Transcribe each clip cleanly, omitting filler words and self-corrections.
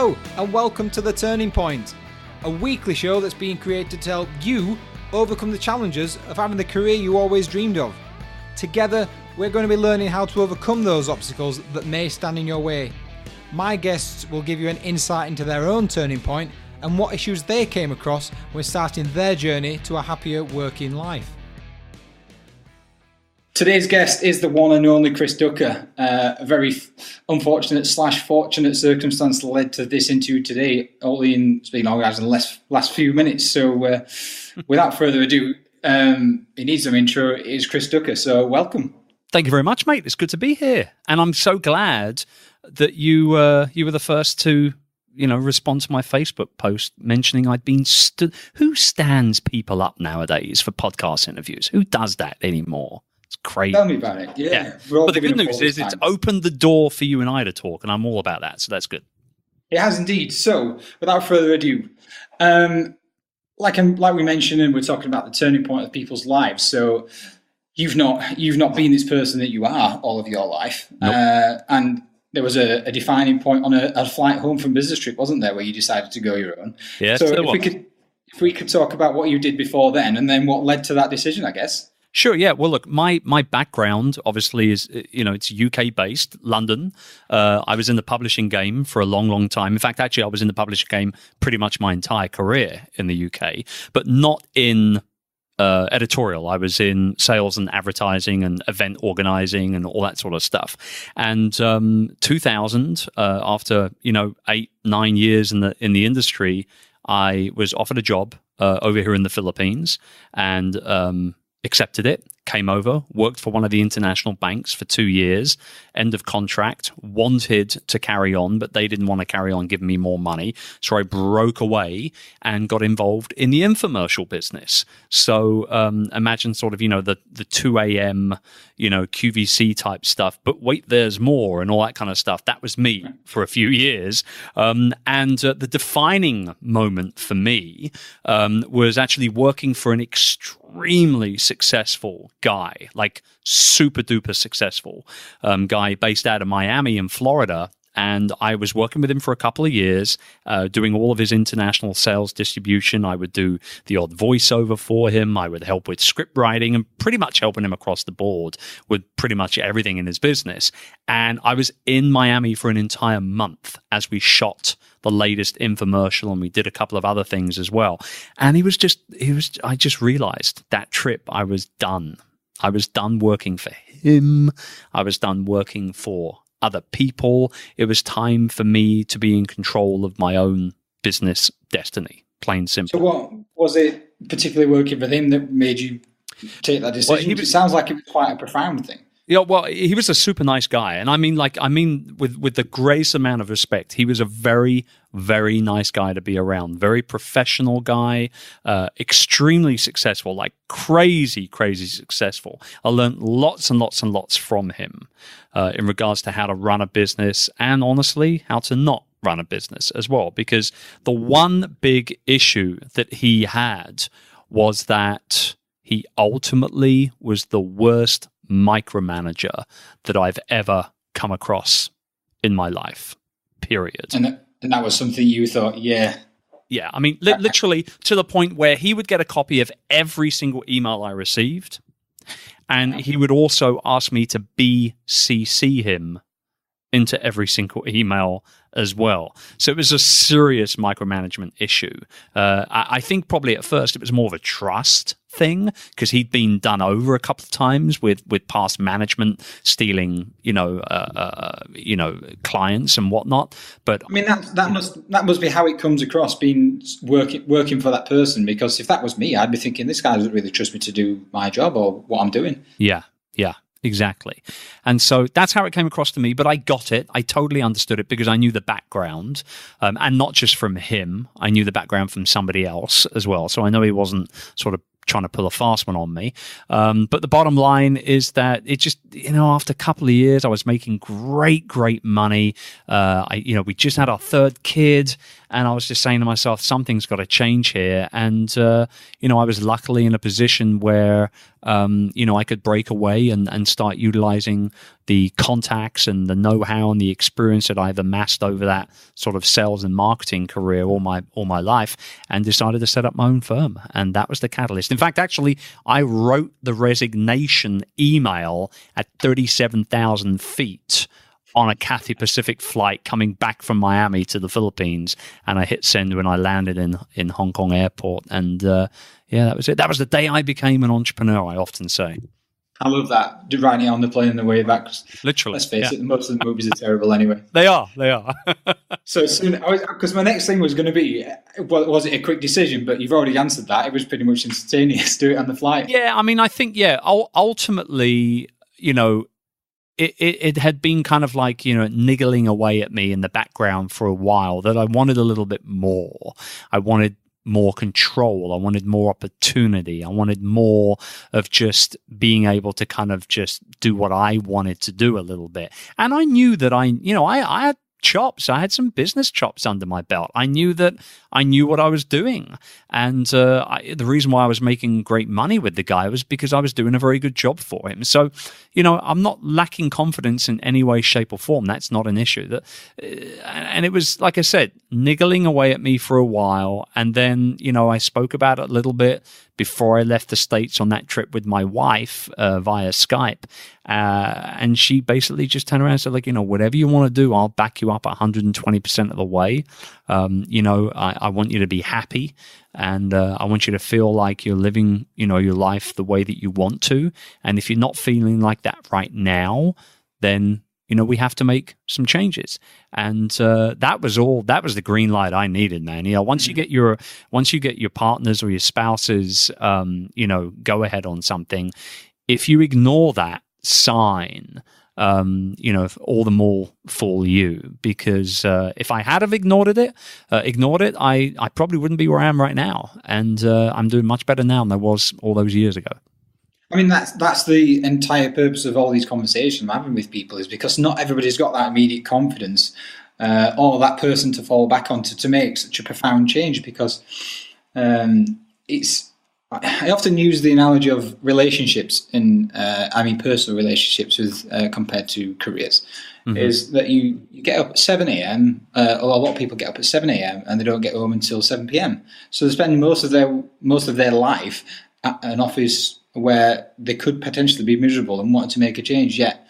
Hello, and welcome to The Turning Point, a weekly show that's being created to help you overcome the challenges of having the career you always dreamed of. Together, we're going to be learning how to overcome those obstacles that may stand in your way. My guests will give you an insight into their own turning point and what issues they came across when starting their journey to a happier working life. Today's guest is the one and only Chris Ducker. A very unfortunate / fortunate circumstance led to this interview today, only it's been organised in the last few minutes. So without further ado, he needs some intro. It is Chris Ducker, so welcome. Thank you very much, mate. It's good to be here. And I'm so glad that you were the first to respond to my Facebook post mentioning I'd been who stands people up nowadays for podcast interviews? Who does that anymore? It's crazy. Tell me about it. Yeah. But the good news is it's opened the door for you and I to talk, and I'm all about that, so that's good. It has indeed. So, without further ado, like we mentioned, and we're talking about the turning point of people's lives. So, you've not been this person that you are all of your life, nope. And there was a defining point on a flight home from business trip, wasn't there, where you decided to go your own? Yes. So, if we could talk about what you did before then, and then what led to that decision, I guess. Sure, yeah. Well, look, my background obviously is, it's UK-based, London. I was in the publishing game for a long, long time. In fact, actually, I was in the publishing game pretty much my entire career in the UK, but not in editorial. I was in sales and advertising and event organizing and all that sort of stuff. And 2000, after 8-9 years in the industry, I was offered a job over here in the Philippines, and accepted it, came over, worked for one of the international banks for 2 years, end of contract, wanted to carry on, but they didn't want to carry on giving me more money. So I broke away and got involved in the infomercial business. So imagine sort of, the 2 a.m., QVC type stuff, but wait, there's more and all that kind of stuff. That was me for a few years. And the defining moment for me was actually working for an extremely successful guy, like super duper successful guy based out of Miami in Florida. And I was working with him for a couple of years, doing all of his international sales distribution. I would do the odd voiceover for him. I would help with script writing and pretty much helping him across the board with pretty much everything in his business. And I was in Miami for an entire month as we shot the latest infomercial, and we did a couple of other things as well. And I just realized that trip I was done. I was done working for him. I was done working for other people. It was time for me to be in control of my own business destiny, plain simple. So what was it particularly working for him that made you take that decision? It sounds like it was quite a profound thing. Yeah, well, he was a super nice guy. And I mean with the greatest amount of respect, he was a very, very nice guy to be around. Very professional guy, extremely successful, like crazy, crazy successful. I learned lots and lots and lots from him in regards to how to run a business and honestly, how to not run a business as well. Because the one big issue that he had was that he ultimately was the worst micromanager that I've ever come across in my life, period. And that was something you thought, yeah. Yeah, I mean, literally to the point where he would get a copy of every single email I received, and he would also ask me to BCC him into every single email as well. So it was a serious micromanagement issue. I think probably at first it was more of a trust thing because he'd been done over a couple of times with past management stealing, clients and whatnot. But I mean, that must be how it comes across being working for that person. Because if that was me, I'd be thinking this guy doesn't really trust me to do my job or what I'm doing. Yeah. Exactly. And so that's how it came across to me, but I got it. I totally understood it because I knew the background, and not just from him. I knew the background from somebody else as well. So I know he wasn't sort of trying to pull a fast one on me. But the bottom line is that it just, after a couple of years, I was making great money. We just had our third kid And I was just saying to myself, something's got to change here. And, I was luckily in a position where, I could break away and start utilizing the contacts and the know-how and the experience that I've amassed over that sort of sales and marketing career all my life, and decided to set up my own firm. And that was the catalyst. In fact, actually, I wrote the resignation email at 37,000 feet on a Cathay Pacific flight coming back from Miami to the Philippines, and I hit send when I landed in Hong Kong airport. And that was it. That was the day I became an entrepreneur, I often say. I love that. Writing it on the plane on the way back. Literally. Let's face it, most of the movies are terrible anyway. They are. So soon, because my next thing was going to be, was it a quick decision? But you've already answered that. It was pretty much instantaneous. Do it on the flight. Yeah, I mean, I think, ultimately, it had been kind of like, niggling away at me in the background for a while, that I wanted a little bit more. I wanted more control. I wanted more opportunity. I wanted more of just being able to kind of just do what I wanted to do a little bit. And I knew that I had chops. I had some business chops under my belt. I knew that I knew what I was doing. And the reason why I was making great money with the guy was because I was doing a very good job for him. So, I'm not lacking confidence in any way, shape, or form. That's not an issue. And it was, like I said, niggling away at me for a while. And then, I spoke about it a little bit before I left the States on that trip with my wife via Skype. And she basically just turned around and said, whatever you want to do, I'll back you up 120% of the way. I want you to be happy, and I want you to feel like you're living, your life the way that you want to. And if you're not feeling like that right now, then we have to make some changes. And that was the green light I needed, man. Once you get your partners or your spouses, go ahead on something, if you ignore that sign, all the more for you. Because if I had have ignored it, I probably wouldn't be where I am right now. And I'm doing much better now than I was all those years ago. I mean, that's the entire purpose of all these conversations I'm having with people, is because not everybody's got that immediate confidence or that person to fall back on to make such a profound change. Because I often use the analogy of relationships personal relationships with compared to careers. Mm-hmm. Is that you get up at 7 a.m. A lot of people get up at 7 a.m. and they don't get home until 7 p.m. So they spend most of their life at an office where they could potentially be miserable and want to make a change. Yet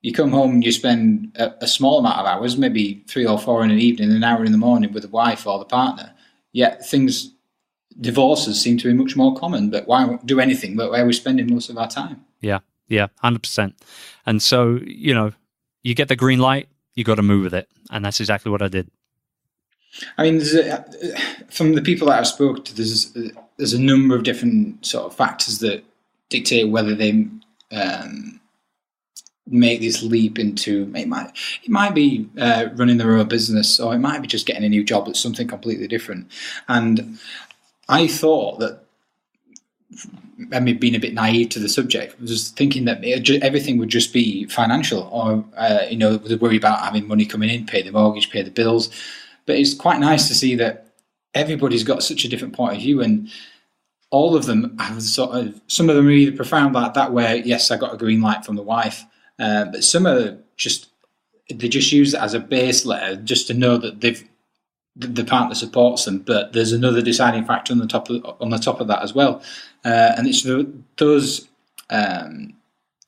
you come home and you spend a small amount of hours, maybe 3 or 4 in an evening, an hour in the morning with the wife or the partner. Yet divorces seem to be much more common. But why do anything but where we're spending most of our time? Yeah, 100%. And so, you get the green light, you got to move with it. And that's exactly what I did. I mean, from the people that I've spoken to, there's a number of different sort of factors that dictate whether they make this leap into it might be running their own business, or it might be just getting a new job that's something completely different. And I thought that, being a bit naive to the subject, was thinking that everything would just be financial, or the worry about having money coming in, pay the mortgage, pay the bills. But it's quite nice to see that everybody's got such a different point of view, and all of them have some of them are either profound like that, where yes, I got a green light from the wife, but some are they just use it as a base layer just to know that the partner supports them. But there's another deciding factor on the top of that as well, and it's those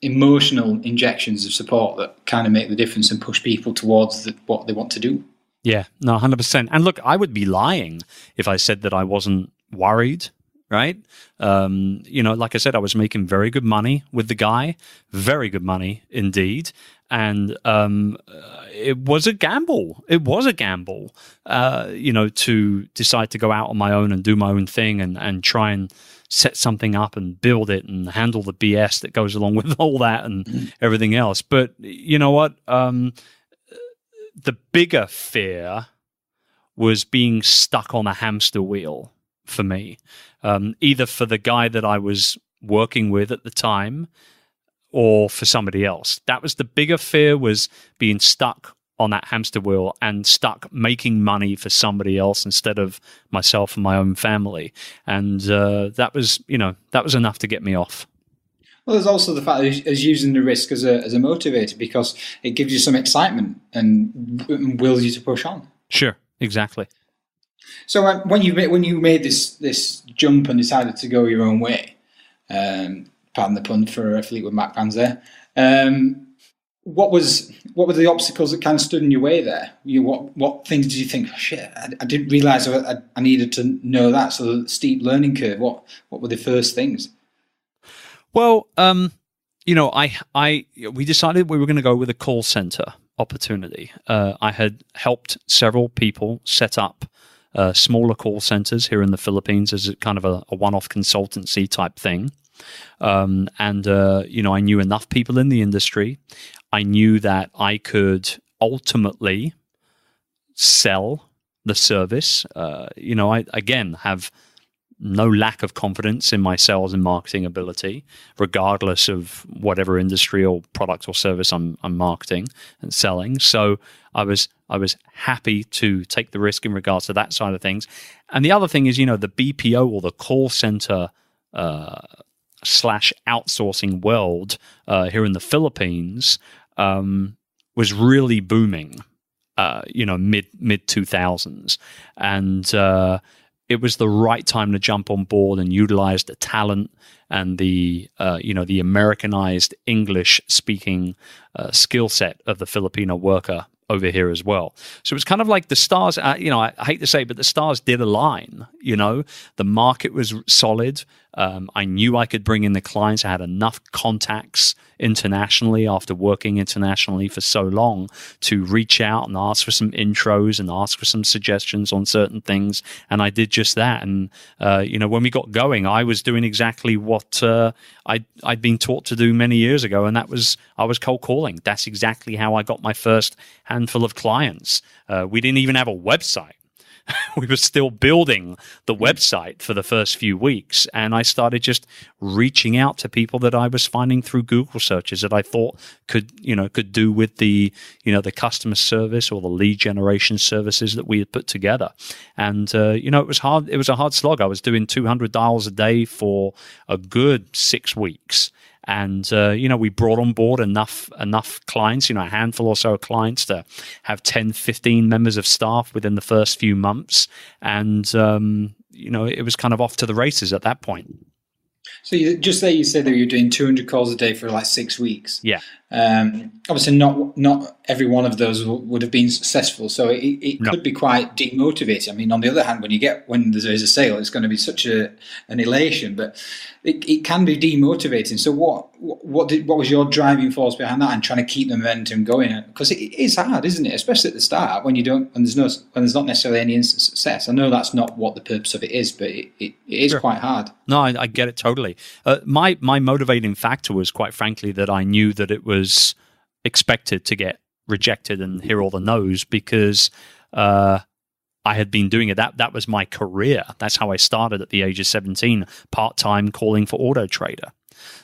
emotional injections of support that kind of make the difference and push people towards what they want to do. Yeah, no, 100%. And look, I would be lying if I said that I wasn't worried, right? Like I said, I was making very good money with the guy, very good money indeed. And it was a gamble. It was a gamble, to decide to go out on my own and do my own thing and try and set something up and build it and handle the BS that goes along with all that and everything else. But you know what? The bigger fear was being stuck on a hamster wheel for me, either for the guy that I was working with at the time or for somebody else. That was the bigger fear, was being stuck on that hamster wheel and stuck making money for somebody else instead of myself and my own family. And that was enough to get me off. Well, there's also the fact that as using the risk as a motivator, because it gives you some excitement and wills you to push on. Sure, exactly. So when you made this jump and decided to go your own way, pardon the pun for Fleetwood Mac fans there, what were the obstacles that kind of stood in your way there? What things did you think? Oh, shit, I didn't realize I needed to know that. So the steep learning curve. What were the first things? Well, we decided we were going to go with a call center opportunity. I had helped several people set up smaller call centers here in the Philippines as a kind of a one-off consultancy type thing. I knew enough people in the industry. I knew that I could ultimately sell the service. I, again, have no lack of confidence in my sales and marketing ability, regardless of whatever industry or product or service I'm marketing and selling. So I was happy to take the risk in regards to that side of things. And the other thing is, the BPO or the call center / outsourcing world here in the Philippines was really booming, mid 2000s. And it was the right time to jump on board and utilize the talent and the Americanized English speaking skill set of the Filipino worker over here as well. So it was kind of like the stars, I hate to say it, but the stars did align. The market was solid. I knew I could bring in the clients. I had enough contacts internationally after working internationally for so long to reach out and ask for some intros and ask for some suggestions on certain things. And I did just that. And, when we got going, I was doing exactly what I'd been taught to do many years ago. And I was cold calling. That's exactly how I got my first handful of clients. We didn't even have a website. We were still building the website for the first few weeks, and I started just reaching out to people that I was finding through Google searches that I thought could do with the customer service or the lead generation services that we had put together. And it was hard. It was a hard slog. I was doing 200 dials a day for a good 6 weeks. And, we brought on board enough clients, a handful or so of clients to have 10, 15 members of staff within the first few months. And, it was kind of off to the races at that point. So you said that you're doing 200 calls a day for like 6 weeks. Yeah. Obviously, not every one of those would have been successful. So it could be quite demotivating. I mean, on the other hand, when there is a sale, it's going to be such an elation, but it can be demotivating. So what was your driving force behind that and trying to keep the momentum going? Because it is hard, isn't it? Especially at the start when there's not necessarily any instant success. I know that's not what the purpose of it is, but it is quite hard. No, I get it totally. My motivating factor was, quite frankly, that I knew that it was expected to get rejected and hear all the no's because I had been doing it. That was my career. That's how I started at the age of 17, part-time calling for Auto Trader.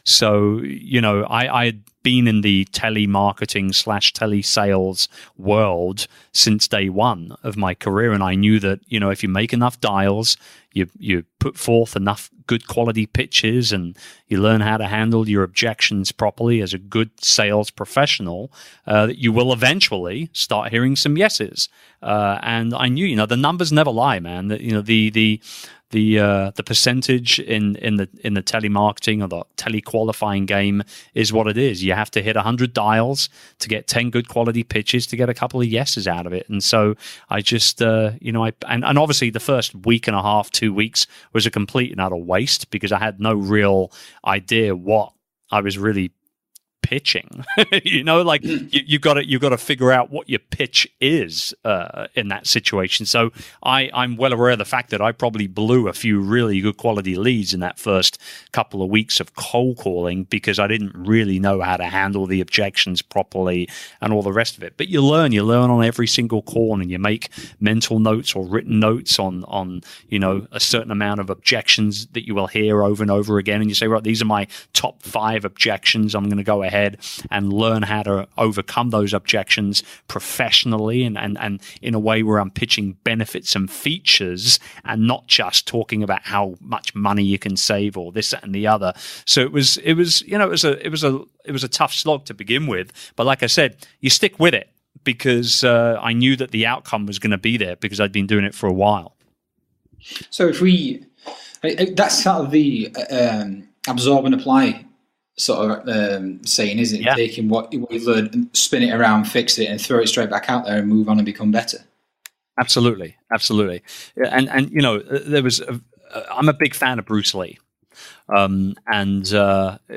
So, I had been in the telemarketing / telesales world since day one of my career. And I knew that, if you make enough dials, you put forth enough good quality pitches and you learn how to handle your objections properly as a good sales professional, that you will eventually start hearing some yeses. And I knew, the numbers never lie, man. That, the percentage in the telemarketing or the telequalifying game is what it is. You have to hit 100 dials to get 10 good quality pitches to get a couple of yeses out of it. And so I just, and obviously the first week and a half, 2 weeks was a complete and utter waste because I had no real idea what I was really pitching. You've got to figure out what your pitch is in that situation. So I'm well aware of the fact that I probably blew a few really good quality leads in that first couple of weeks of cold calling because I didn't really know how to handle the objections properly and all the rest of it. But you learn on every single call, and you make mental notes or written notes on a certain amount of objections that you will hear over and over again, and you say, right, these are my top 5 objections I'm going to go ahead and learn how to overcome those objections professionally and in a way where I'm pitching benefits and features and not just talking about how much money you can save or this, that, and the other. So it was a tough slog to begin with. But like I said, you stick with it because I knew that the outcome was going to be there because I'd been doing it for a while. So that's sort of the absorb and apply sort of saying, isn't it? Yeah. Taking what you learned and spin it around, fix it, and throw it straight back out there and move on and become better. Absolutely. And there was I'm a big fan of Bruce Lee. And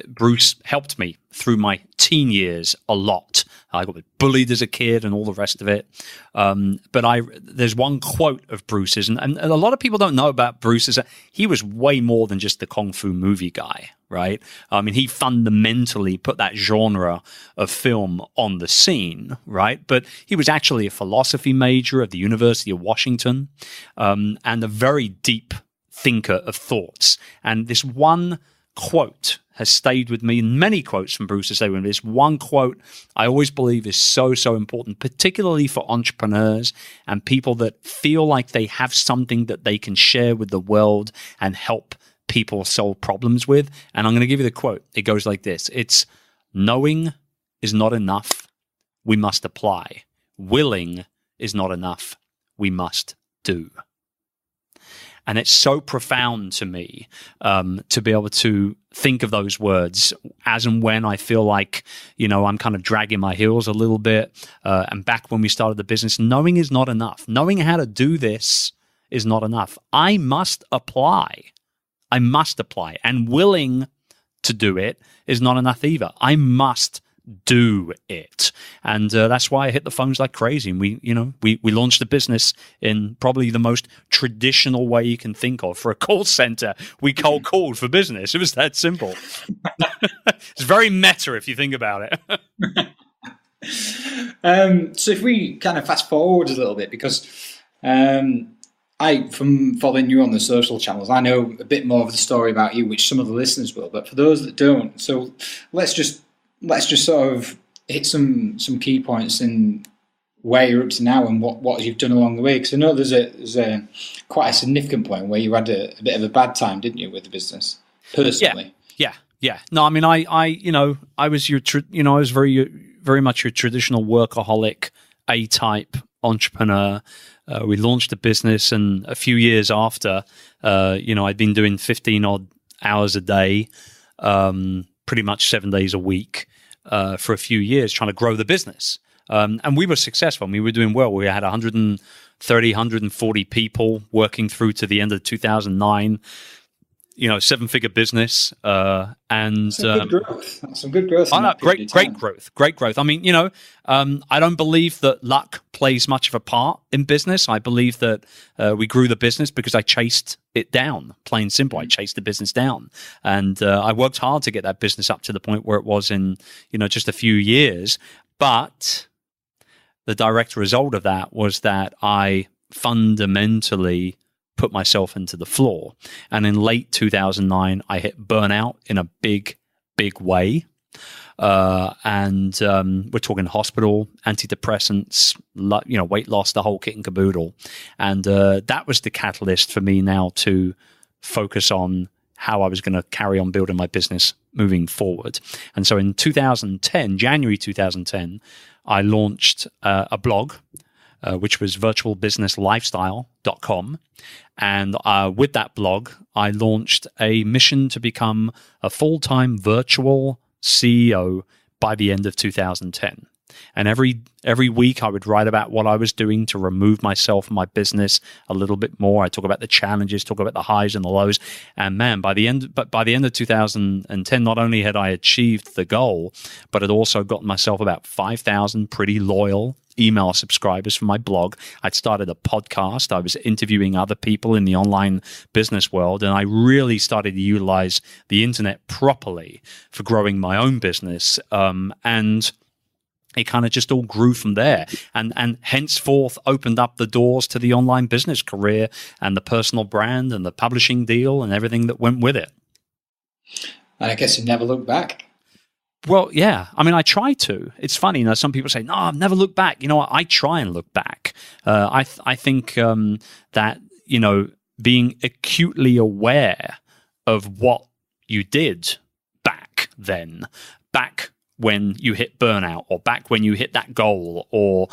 Bruce helped me through my teen years a lot. I got bullied as a kid and all the rest of it. But there's one quote of Bruce's, and a lot of people don't know about Bruce, is that he was way more than just the Kung Fu movie guy, right? I mean, he fundamentally put that genre of film on the scene, right? But he was actually a philosophy major at the University of Washington, and a very deep thinker of thoughts. And this one quote has stayed with me, and many quotes from Bruce have stayed with me. This one quote I always believe is so important, particularly for entrepreneurs and people that feel like they have something that they can share with the world and help people solve problems with. And I'm going to give you the quote. It goes like this. It's, knowing is not enough. We must apply. Willing is not enough. We must do. And it's so profound to me to be able to think of those words as and when I feel like, I'm kind of dragging my heels a little bit. And back when we started the business, knowing is not enough. Knowing how to do this is not enough. I must apply. And willing to do it is not enough either. I must do it. And that's why I hit the phones like crazy. And we launched a business in probably the most traditional way you can think of. For a call center, we cold called for business. It was that simple. It's very meta if you think about it. So if we kind of fast forward a little bit, because from following you on the social channels, I know a bit more of the story about you, which some of the listeners will, but for those that don't, so let's just sort of hit some key points in where you're up to now and what you've done along the way. Because I know there's a quite a significant point where you had a bit of a bad time, didn't you, with the business personally? Yeah. No, I mean, I was I was very much your traditional workaholic, A-type entrepreneur. We launched a business, and a few years after, I'd been doing 15 odd hours a day, pretty much 7 days a week for a few years, trying to grow the business. And we were successful. We were doing well. We had 130, 140 people working through to the end of 2009, 7-figure business. And some good growth. Some good growth. Great growth. I mean, I don't believe that luck plays much of a part in business. I believe that we grew the business because I chased it down, plain simple. I chased the business down, and I worked hard to get that business up to the point where it was in, just a few years. But the direct result of that was that I fundamentally put myself into the floor. And in late 2009, I hit burnout in a big way. And we're talking hospital, antidepressants, weight loss, the whole kit and caboodle. And that was the catalyst for me now to focus on how I was going to carry on building my business moving forward. And so in January 2010, I launched a blog, which was virtualbusinesslifestyle.com. And with that blog, I launched a mission to become a full-time virtual CEO by the end of 2010. And every week I would write about what I was doing to remove myself from my business a little bit more. I talk about the challenges, talk about the highs and the lows. And man, by the end of 2010, not only had I achieved the goal, but had also gotten myself about 5,000 pretty loyal email subscribers for my blog. I'd started a podcast. I was interviewing other people in the online business world, and I really started to utilize the internet properly for growing my own business. And it kind of just all grew from there, and henceforth opened up the doors to the online business career and the personal brand and the publishing deal and everything that went with it. And I guess you never looked back. Well, yeah. I mean, I try to. It's funny, some people say, "No, I've never looked back." You know what? I try and look back. I think that being acutely aware of what you did back when you hit burnout, or back when you hit that goal, or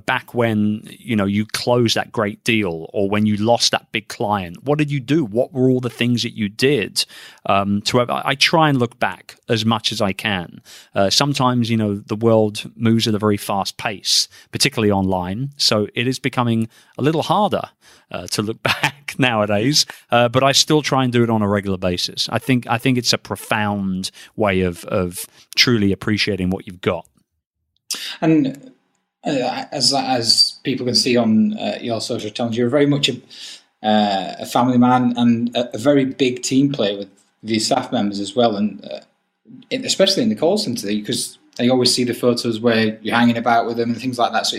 back when you closed that great deal, or when you lost that big client. What did you do? What were all the things that you did? I try and look back as much as I can. Sometimes the world moves at a very fast pace, particularly online, so it is becoming a little harder to look back nowadays. But I still try and do it on a regular basis. I think it's a profound way of truly appreciating what you've got. And as people can see on your social channels, you're very much a family man and a very big team player with the staff members as well, and especially in the call centre, because I always see the photos where you're hanging about with them and things like that. So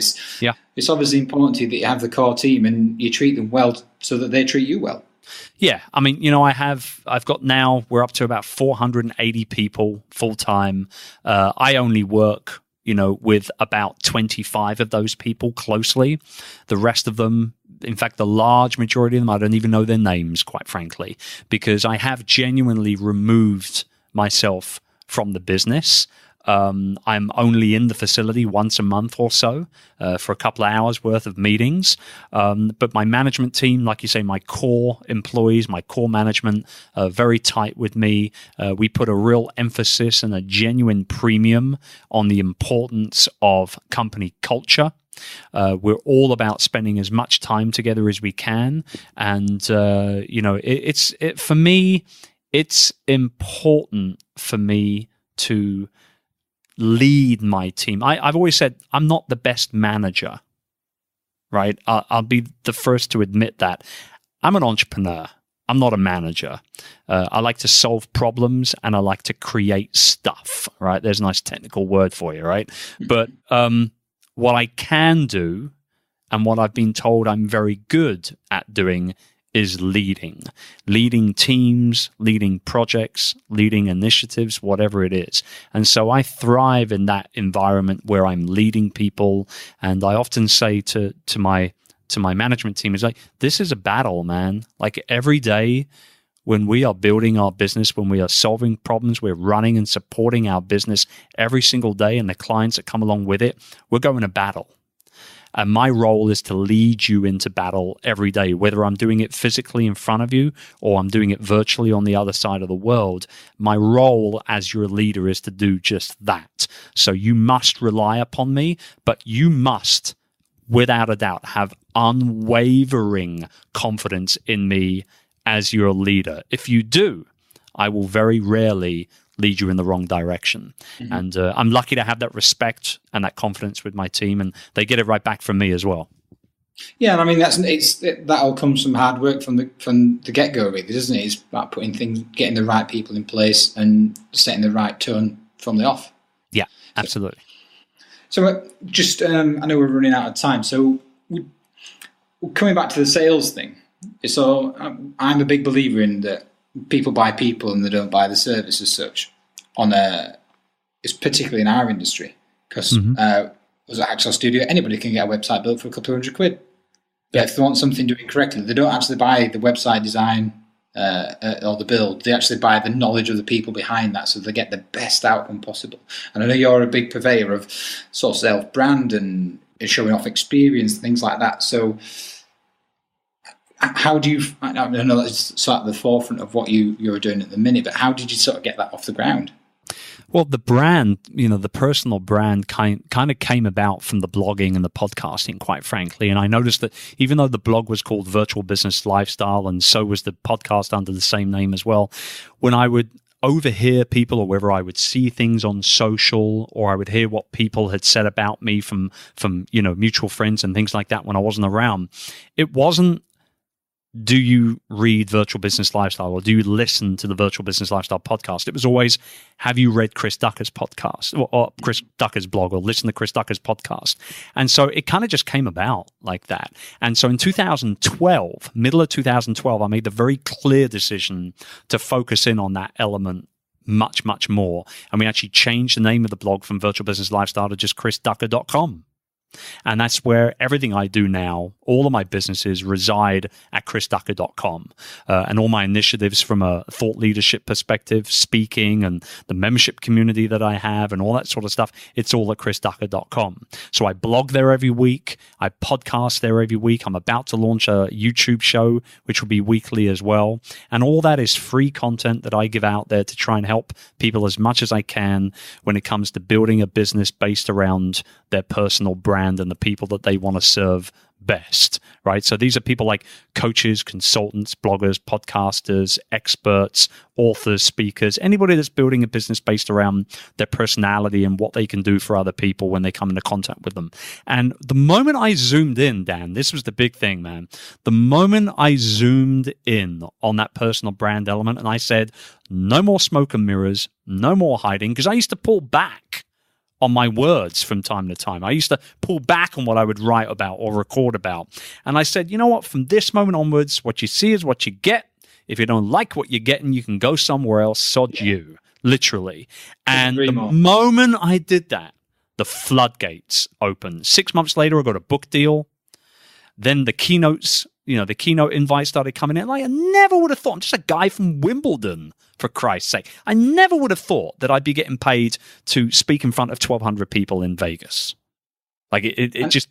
it's obviously important to you that you have the core team and you treat them well so that they treat you well. Yeah, I mean, I've got now, we're up to about 480 people full time. I only work, with about 25 of those people closely. The rest of them, in fact, the large majority of them, I don't even know their names, quite frankly, because I have genuinely removed myself from the business. I'm only in the facility once a month or so for a couple of hours worth of meetings. But my management team, like you say, my core employees, my core management, are very tight with me. We put a real emphasis and a genuine premium on the importance of company culture. We're all about spending as much time together as we can. And, for me, it's important for me to lead my team. I've always said I'm not the best manager, right? I'll be the first to admit that. I'm an entrepreneur. I'm not a manager. I like to solve problems and I like to create stuff, right? There's a nice technical word for you, right? But what I can do and what I've been told I'm very good at doing is leading teams, leading projects, leading initiatives, whatever it is. And so I thrive in that environment where I'm leading people. And I often say to my management team, is like, this is a battle, man. Like every day when we are building our business, when we are solving problems, we're running and supporting our business every single day, and the clients that come along with it, we're going to battle. And my role is to lead you into battle every day, whether I'm doing it physically in front of you or I'm doing it virtually on the other side of the world. My role as your leader is to do just that. So you must rely upon me, but you must, without a doubt, have unwavering confidence in me as your leader. If you do, I will very rarely lead you in the wrong direction. Mm-hmm. And I'm lucky to have that respect and that confidence with my team, and they get it right back from me as well. Yeah, and I mean that all comes from hard work from the get-go, really, doesn't it? It's about getting the right people in place and setting the right tone from the off. Yeah, absolutely. So just I know we're running out of time, so coming back to the sales thing. So I'm a big believer in that. People buy people and they don't buy the service as such. It's particularly in our industry, because as an Axel Studio, anybody can get a website built for a couple of £100. But if they want something doing correctly, they don't actually buy the website design or the build. They actually buy the knowledge of the people behind that, so they get the best outcome possible. And I know you're a big purveyor of sort of self-brand and showing off experience, things like that. So how do you, I know that's sort of the forefront of what you're doing at the minute, but how did you sort of get that off the ground? Well, the brand, the personal brand kind of came about from the blogging and the podcasting, quite frankly. And I noticed that even though the blog was called Virtual Business Lifestyle, and so was the podcast under the same name as well, when I would overhear people, or whether I would see things on social, or I would hear what people had said about me from mutual friends and things like that when I wasn't around, it wasn't, do you read Virtual Business Lifestyle, or do you listen to the Virtual Business Lifestyle podcast? It was always, have you read Chris Ducker's podcast or Chris Ducker's blog, or listen to Chris Ducker's podcast? And so it kind of just came about like that. And so in 2012, middle of 2012, I made the very clear decision to focus in on that element much, much more. And we actually changed the name of the blog from Virtual Business Lifestyle to just chrisducker.com. And that's where everything I do now, all of my businesses reside at chrisducker.com. And all my initiatives from a thought leadership perspective, speaking and the membership community that I have and all that sort of stuff, it's all at chrisducker.com. So I blog there every week. I podcast there every week. I'm about to launch a YouTube show, which will be weekly as well. And all that is free content that I give out there to try and help people as much as I can when it comes to building a business based around their personal brand and the people that they want to serve best, right? So these are people like coaches, consultants, bloggers, podcasters, experts, authors, speakers, anybody that's building a business based around their personality and what they can do for other people when they come into contact with them. And the moment I zoomed in, Dan, this was the big thing, man. The moment I zoomed in on that personal brand element and I said, no more smoke and mirrors, no more hiding, because I used to pull back on my words from time to time. I used to pull back on what I would write about or record about. And I said, you know what? From this moment onwards, what you see is what you get. If you don't like what you're getting, you can go somewhere else. Sod you, literally. And the moment I did that, the floodgates opened. 6 months later, I got a book deal. Then the keynotes, the keynote invites started coming in. Like, I never would have thought, I'm just a guy from Wimbledon, for Christ's sake. I never would have thought that I'd be getting paid to speak in front of 1,200 people in Vegas. Like, it just,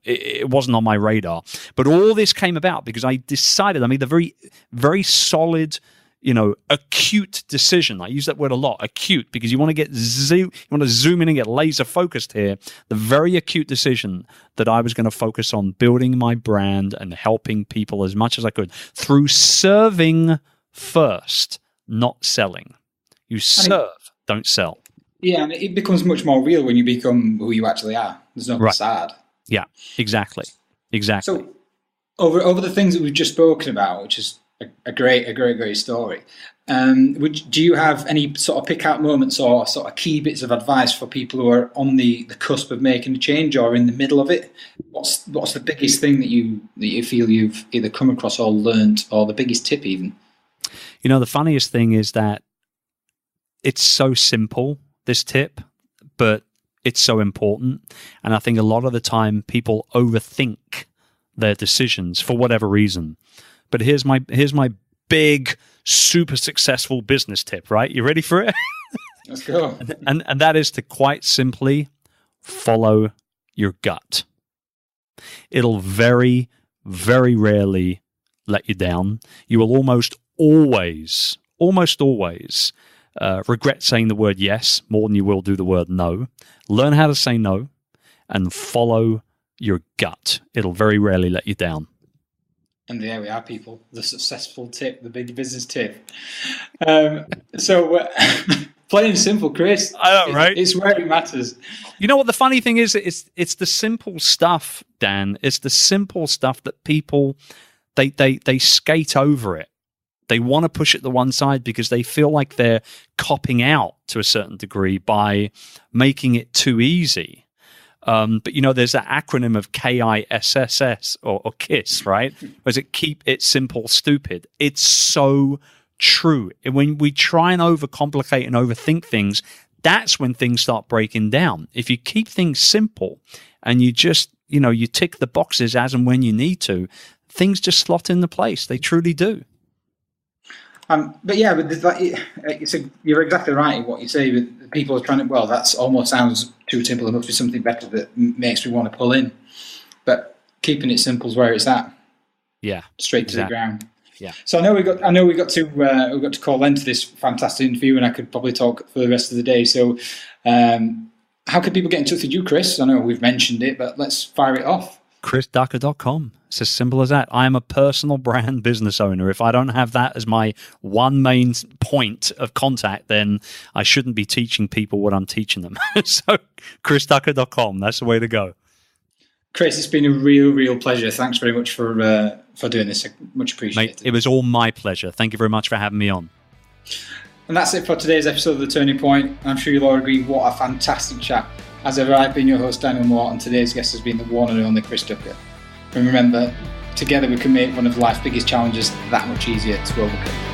it wasn't on my radar. But all this came about because I decided, I made the very, very solid, acute decision. I use that word a lot, acute, because you want to zoom in and get laser focused here. The very acute decision that I was going to focus on building my brand and helping people as much as I could through serving first, not selling. You serve, don't sell. Yeah, and it becomes much more real when you become who you actually are. There's no facade. Yeah, exactly. So over the things that we've just spoken about, which is a great story. Do you have any sort of pick out moments or sort of key bits of advice for people who are on the cusp of making a change or in the middle of it? What's the biggest thing that you feel you've either come across or learned, or the biggest tip even? The funniest thing is that it's so simple, this tip, but it's so important. And I think a lot of the time people overthink their decisions for whatever reason. But here's my big, super successful business tip, right? You ready for it? Let's go. And that is to quite simply follow your gut. It'll very, very rarely let you down. You will almost always regret saying the word yes more than you will do the word no. Learn how to say no and follow your gut. It'll very rarely let you down. And there we are, people. The successful tip, the big business tip. So plain and simple, Chris. I know, right? It's where it matters. You know what the funny thing is? It's the simple stuff, Dan. It's the simple stuff that people, they skate over it. They want to push it to one side because they feel like they're copping out to a certain degree by making it too easy. But there's that acronym of KISSS or KISS, right? Or is it keep it simple, stupid? It's so true. And when we try and overcomplicate and overthink things, that's when things start breaking down. If you keep things simple and you just, you tick the boxes as and when you need to, things just slot into place. They truly do. But yeah, you're exactly right in what you say. But people are trying to, that almost sounds too simple. There must be something better that makes me want to pull in. But keeping it simple is where it's at. Yeah, straight to the ground. Yeah. So I know we got to call into this fantastic interview, and I could probably talk for the rest of the day. So, how can people get in touch with you, Chris? I know we've mentioned it, but let's fire it off. chrisducker.com. It's as simple as that. I am a personal brand business owner. If I don't have that as my one main point of contact, then I shouldn't be teaching people what I'm teaching them. So chrisducker.com, that's the way to go. Chris, it's been a real pleasure. Thanks very much for doing this. Much appreciated. Mate, it was all my pleasure. Thank you very much for having me on. And that's it for today's episode of The Turning Point. I'm sure you'll all agree, what a fantastic chat. As ever, I've been your host, Daniel Moore, and today's guest has been the one and only Chris Ducker. And remember, together we can make one of life's biggest challenges that much easier to overcome.